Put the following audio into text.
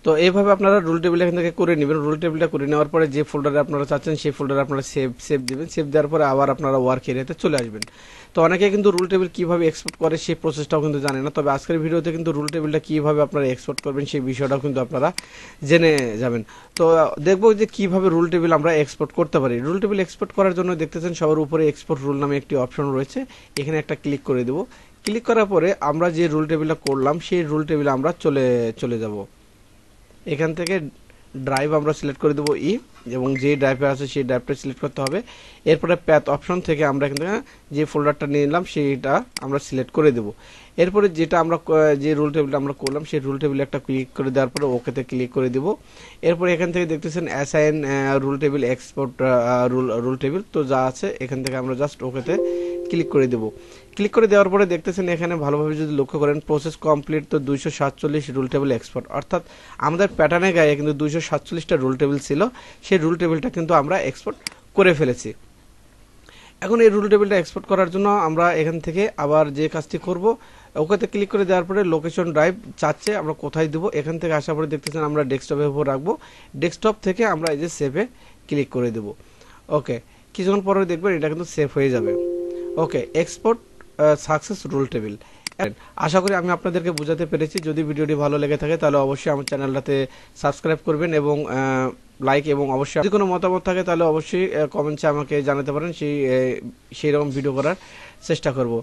তো এইভাবে আপনারা রুল টেবিল এখান থেকে করে নেবেন। রুল টেবিলটা করে নেওয়ার পরে যে ফোল্ডারে আপনারা চাচ্ছেন সেই ফোল্ডারে আপনারা সেভ দিবেন। সেভ দেওয়ার পরে আবার আপনারা ওয়ার্ক এরিয়াতে চলে আসবেন। তো অনেকে কিন্তু রুল টেবিল কীভাবে এক্সপোর্ট করে সেই প্রসেসটাও কিন্তু জানে না, তবে আজকের ভিডিওতে কিন্তু রুল টেবিলটা কীভাবে আপনারা এক্সপোর্ট করবেন সেই বিষয়টাও কিন্তু আপনারা জেনে যাবেন। তো দেখবো যে কীভাবে রুল টেবিল আমরা এক্সপোর্ট করতে পারি। রুল টেবিল এক্সপোর্ট করার জন্য দেখতেছেন সবার উপরে এক্সপোর্ট রুল নামে একটি অপশন রয়েছে, এখানে একটা ক্লিক করে দেবো। ক্লিক করার পরে আমরা যে রুল টেবিলটা করলাম সেই রুল টেবিলে আমরা চলে যাব। এখান থেকে ড্রাইভ আমরা সিলেক্ট করে দেবো এবং যে ড্রাইভে আছে সেই ড্রাইভটা সিলেক্ট করতে হবে। এরপরে প্যাথ অপশন থেকে আমরা এখান থেকে যে ফোল্ডারটা নিলাম সেইটা আমরা সিলেক্ট করে দেবো। এরপরে যেটা আমরা যে রুল টেবিলটা আমরা করলাম সেই রুল টেবিলে একটা ক্লিক করে দেওয়ার পরে ওকেতে ক্লিক করে দেবো। এরপরে এখান থেকে দেখতেছেন assign rule table export rule table, তো যা আছে এখান থেকে আমরা জাস্ট ওকেতে ক্লিক করে দেবো। ক্লিক করে দেওয়ার পরে দেখতেছেন এখানে ভালোভাবে যদি লক্ষ্য করেন প্রসেস কমপ্লিট, তো 247 রুল টেবিল এক্সপোর্ট, অর্থাৎ আমাদের প্যাটার্নের গায়ে কিন্তু 247টা রুল টেবিল ছিল, সেই রুল টেবিলটা কিন্তু আমরা এক্সপোর্ট করে ফেলেছি। এখন এই রুল টেবিলটা এক্সপোর্ট করার জন্য আমরা এখান থেকে আবার যে কাজটি করব, ওকেতে ক্লিক করে দেওয়ার পরে লোকেশন ড্রাইভ চাচ্ছে আমরা কোথায় দেবো, এখান থেকে আসার পরে দেখতেছেন আমরা ডেস্কটপের উপর রাখবো। ডেস্কটপ থেকে আমরা এই যে সেভে ক্লিক করে দেবো। ওকে, কিছুক্ষণ পরে দেখবেন এটা কিন্তু সেভ হয়ে যাবে। ওকে, এক্সপোর্ট সাকসেস রুল টেবিল। আশা করি আমি আপনাদেরকে বোঝাতে পেরেছি। যদি ভিডিওটি ভালো লেগে থাকে তাহলে অবশ্যই আমার চ্যানেলটাতে সাবস্ক্রাইব করবেন এবং লাইক, এবং অবশ্যই যদি কোনো মতামত থাকে তাহলে অবশ্যই কমেন্টসে আমাকে জানাতে পারেন, সেই রকম ভিডিও করার চেষ্টা করব।